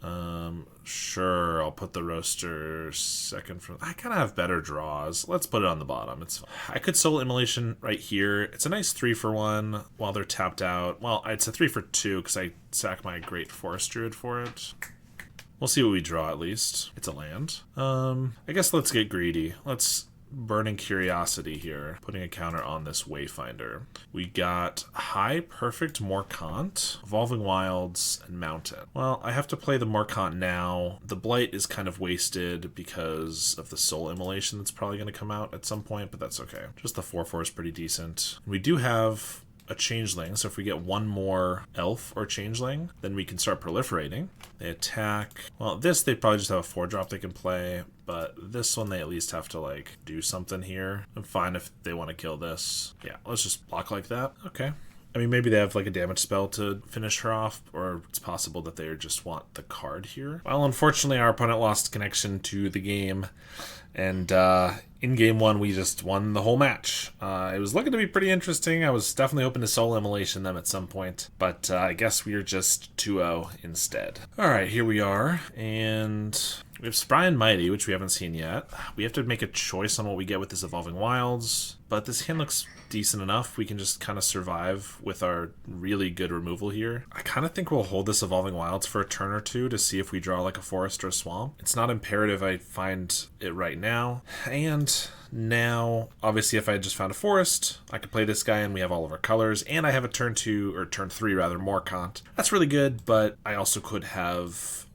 Sure, I'll put the Roaster second from... I kind of have better draws. Let's put it on the bottom. It's fine. I could Soul Immolation right here. It's a nice 3-for-1 while they're tapped out. Well, it's a 3-for-2 because I sack my Great Forest Druid for it. We'll see what we draw at least. It's a land. I guess let's get greedy. Let's Burning Curiosity here, putting a counter on this Wayfinder. We got High Perfect Morkant, Evolving Wilds, and Mountain. Well, I have to play the Morkant now. The Blight is kind of wasted because of the Soul Immolation that's probably going to come out at some point, but that's okay. Just the 4/4 is pretty decent. We do have a Changeling, so if we get one more Elf or Changeling, then we can start proliferating. They attack. Well, this, they probably just have a 4-drop they can play, but this one they at least have to, like, do something here. I'm fine if they want to kill this. Yeah, let's just block like that. Okay. I mean, maybe they have, like, a damage spell to finish her off, or it's possible that they just want the card here. Well, unfortunately, our opponent lost connection to the game, and in game 1, we just won the whole match. It was looking to be pretty interesting. I was definitely hoping to Soul Immolation them at some point, but I guess we are just 2-0 instead. All right, here we are, and we have Spry and Mighty, which we haven't seen yet. We have to make a choice on what we get with this Evolving Wilds, but this hand looks decent enough. We can just kind of survive with our really good removal here. I kind of think we'll hold this Evolving Wilds for a turn or two to see if we draw like a forest or a swamp. It's not imperative I find it right now. And now, obviously, if I just found a forest, I could play this guy and we have all of our colors, and I have a turn 2, or turn 3 rather, Morkant. That's really good, but I also could have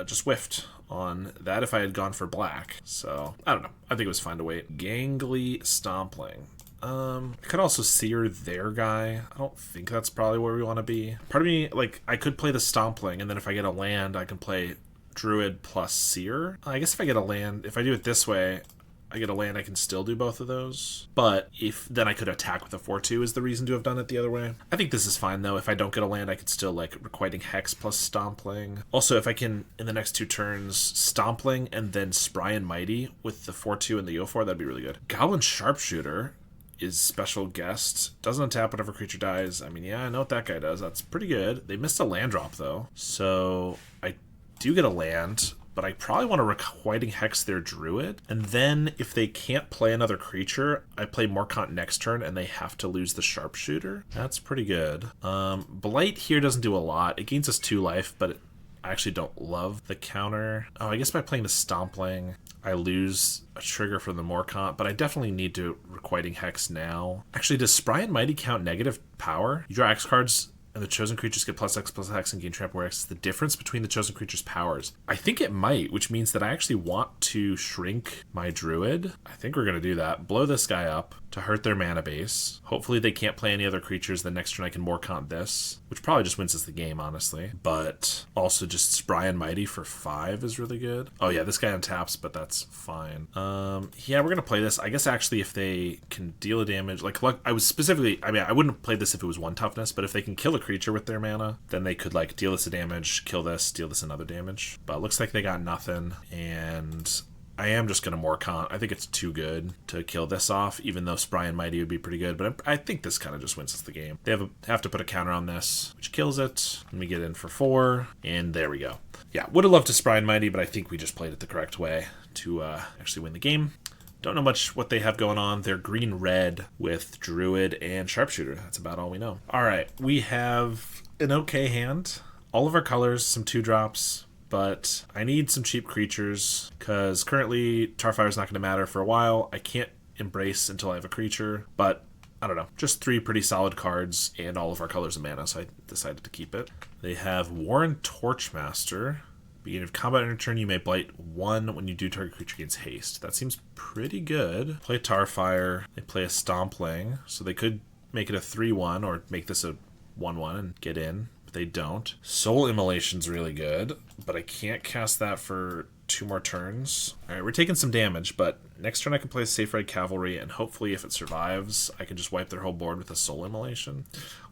just whiffed on that if I had gone for black. So, I don't know. I think it was fine to wait. Gangly Stompling. I could also sear their guy. I don't think that's probably where we want to be. Part of me, like, I could play the Stompling, and then if I get a land, I can play Druid plus Seer. I guess if I get a land, if I do it this way, I get a land, I can still do both of those. But if then I could attack with a 4/2 is the reason to have done it the other way. I think this is fine though. If I don't get a land, I could still like Requiting Hex plus Stompling. Also, if I can in the next 2 turns Stompling and then Spry and Mighty with the 4/2 and the O4, that'd be really good. Goblin Sharpshooter is special guest. Doesn't untap whenever creature dies. I mean, yeah, I know what that guy does. That's pretty good. They missed a land drop though, so I do get a land. But I probably want to Requiting Hex their Druid. And then if they can't play another creature, I play Morkant next turn and they have to lose the Sharpshooter. That's pretty good. Blight here doesn't do a lot. It gains us 2 life, but I actually don't love the counter. Oh, I guess by playing the Stompling, I lose a trigger from the Morkant, but I definitely need to Requiting Hex now. Actually, does Spry and Mighty count negative power? You draw X cards, and the chosen creatures get +X/+X and gain trample, where X is the difference between the chosen creature's powers. I think it might, which means that I actually want to shrink my Druid. I think we're going to do that. Blow this guy up to hurt their mana base. Hopefully they can't play any other creatures. The next turn I can Morkant this, which probably just wins us the game, honestly. But also just Spry and Mighty for 5 is really good. Oh yeah, this guy untaps, but that's fine. Yeah, we're going to play this. I guess actually if they can deal a damage, like I was specifically, I mean, I wouldn't play this if it was 1 toughness, but if they can kill a creature with their mana, then they could like deal this a damage, kill this, deal this another damage. But it looks like they got nothing, and I am just going to Morkant. I think it's too good to kill this off, even though Spry and Mighty would be pretty good. But I think this kind of just wins us the game. They have to put a counter on this, which kills it. And we get in for 4, and there we go. Yeah, would have loved to Spry and Mighty, but I think we just played it the correct way to actually win the game. Don't know much what they have going on. They're green-red with Druid and Sharpshooter. That's about all we know. All right, we have an okay hand. All of our colors, some 2-drops. But I need some cheap creatures because currently Tarfire is not going to matter for a while. I can't Embrace until I have a creature, but I don't know, just 3 pretty solid cards and all of our colors of mana, so I decided to keep it. They have Warren Torchmaster. Beginning of combat in your turn, you may Blight 1 when you do target creature gains haste. That seems pretty good. Play Tarfire. They play a Stompling, so they could make it a 3-1 or make this a 1-1 and get in, but they don't. Soul Immolation's really good, but I can't cast that for 2 more turns. Alright, we're taking some damage, but next turn I can play Safe Ride Cavalry, and hopefully if it survives, I can just wipe their whole board with a Soul Immolation.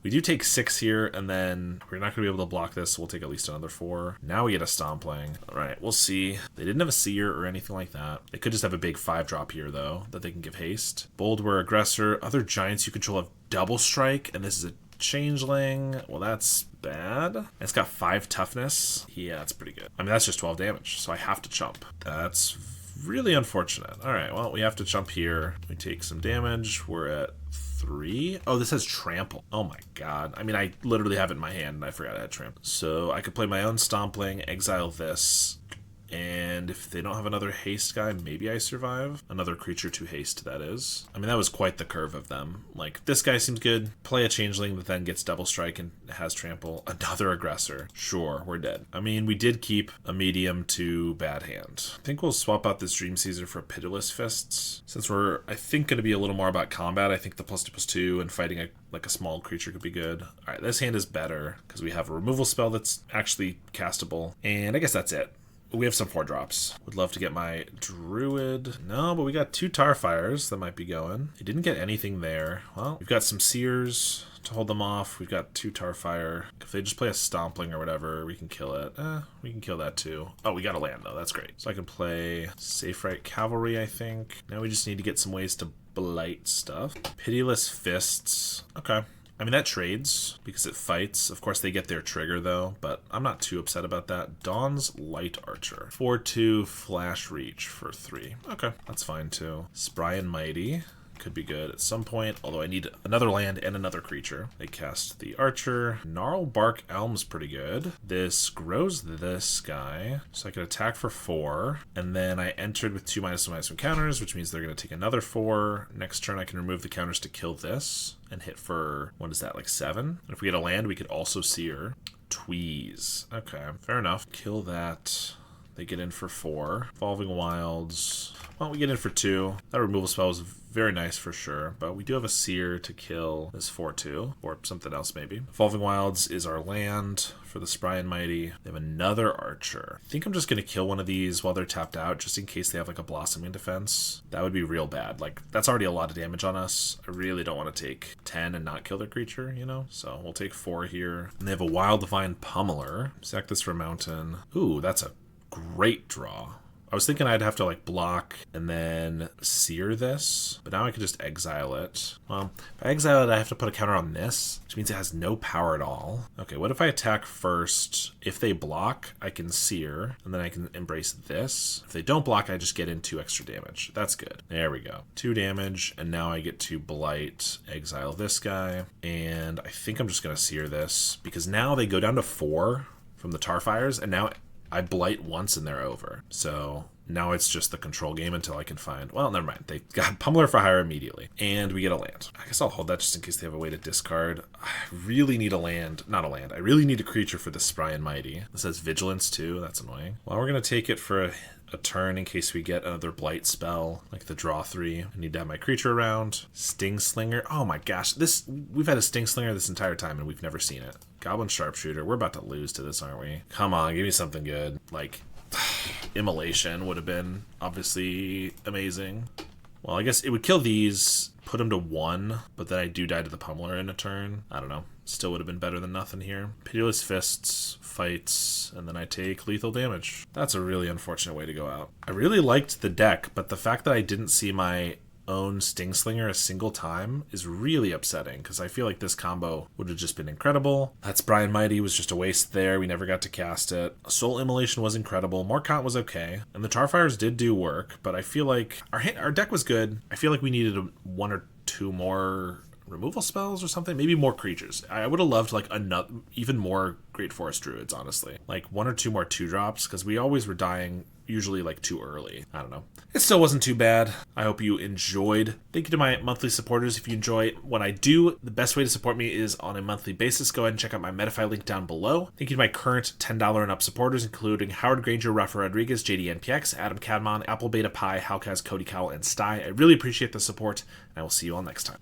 We do take 6 here, and then we're not going to be able to block this, so we'll take at least another 4. Now we get a Stompling. Alright, we'll see. They didn't have a Seer or anything like that. They could just have a big 5-drop here, though, that they can give haste. Boldware Aggressor. Other giants you control have double strike, and this is a Changeling. Well, that's bad. It's got 5 toughness. Yeah, that's pretty good. I mean, that's just 12 damage, so I have to chump. That's really unfortunate. All right, well, we have to chump here. We take some damage. We're at 3. Oh, this has Trample. Oh my god. I mean, I literally have it in my hand, and I forgot I had Trample. So I could play my own Stompling, exile this, and if they don't have another haste guy, maybe I survive. Another creature to haste, that is. I mean, that was quite the curve of them. Like, this guy seems good. Play a Changeling that then gets double strike and has Trample. Another Aggressor. Sure, we're dead. I mean, we did keep a medium to bad hand. I think we'll swap out this Dream Caesar for Pitiless Fists. Since we're, I think, going to be a little more about combat, I think the +2/+2 and fighting a small creature could be good. Alright, this hand is better because we have a removal spell that's actually castable. And I guess that's it. We have some 4-drops. Would love to get my Druid. No, but we got 2 Tarfires that might be going. They didn't get anything there. Well, we've got some Seers to hold them off. We've got 2 Tarfire. If they just play a Stompling or whatever, we can kill it. We can kill that too. Oh, we got a land though. That's great. So I can play Safe Right Cavalry, I think. Now we just need to get some ways to Blight stuff. Pitiless Fists. Okay. I mean, that trades because it fights. Of course, they get their trigger, though, but I'm not too upset about that. Dawn's Light Archer. 4/2 Flash Reach for 3. Okay, that's fine, too. Spry and Mighty could be good at some point, although I need another land and another creature. They cast the Archer. Gnarl Bark Elm's pretty good. This grows this guy, so I can attack for 4, and then I entered with 2/2/1 counters, which means they're going to take another 4. Next turn I can remove the counters to kill this, and hit for, what is that, like 7? And if we get a land, we could also Seer. Tweeze. Okay, fair enough. Kill that. They get in for 4. Evolving Wilds. Well, we get in for 2. That removal spell was very nice for sure, but we do have a Seer to kill this 4/2, or something else maybe. Evolving Wilds is our land for the Spry and Mighty. They have another Archer. I think I'm just going to kill one of these while they're tapped out, just in case they have like a Blossoming Defense. That would be real bad. Like, that's already a lot of damage on us. I really don't want to take 10 and not kill their creature, you know? So we'll take 4 here. And they have a Wild Divine Pummeler. Sack this for Mountain. Ooh, that's a great draw. I was thinking I'd have to like block and then Seer this, but now I can just exile it. Well, if I exile it, I have to put a counter on this, which means it has no power at all. Okay, what if I attack first? If they block, I can Seer, and then I can embrace this. If they don't block, I just get in 2 extra damage. That's good. There we go. 2 damage, and now I get to Blight, exile this guy, and I think I'm just going to Seer this, because now they go down to 4 from the Tarfires, and now I Blight once and they're over. So now it's just the control game until I can find... Well, never mind. They got Pummeler for hire immediately. And we get a land. I guess I'll hold that just in case they have a way to discard. I really need a land. Not a land. I really need a creature for this Spry and Mighty. This has Vigilance too. That's annoying. Well, we're going to take it for a turn in case we get another Blight spell, like the draw 3. I need to have my creature around. Sting Slinger. Oh my gosh. We've had a Sting Slinger this entire time and we've never seen it. Goblin Sharpshooter. We're about to lose to this, aren't we? Come on, give me something good. Like, Immolation would have been obviously amazing. Well, I guess it would kill these, put them to 1, but then I do die to the Pummeler in a turn. I don't know. Still would have been better than nothing here. Pitiless Fists, fights, and then I take lethal damage. That's a really unfortunate way to go out. I really liked the deck, but the fact that I didn't see my own Stingslinger a single time is really upsetting, because I feel like this combo would have just been incredible. That Spry and Mighty was just a waste there. We never got to cast it. Soul Immolation was incredible. Morcant was okay. And the Tarfires did do work, but I feel like our deck was good. I feel like we needed 1 or 2 more removal spells or something. Maybe more creatures. I would have loved like another, even more Great Forest Druids, honestly. Like 1 or 2 more 2-drops, because we always were dying usually like too early. I don't know. It still wasn't too bad. I hope you enjoyed. Thank you to my monthly supporters. If you enjoy what I do, the best way to support me is on a monthly basis. Go ahead and check out my Metafy link down below. Thank you to my current $10 and up supporters, including Howard Granger, Rafa Rodriguez, JDNPX, Adam Cadmon, Apple Beta Pie, Halkaz, Cody Cowell, and Sty. I really appreciate the support, and I will see you all next time.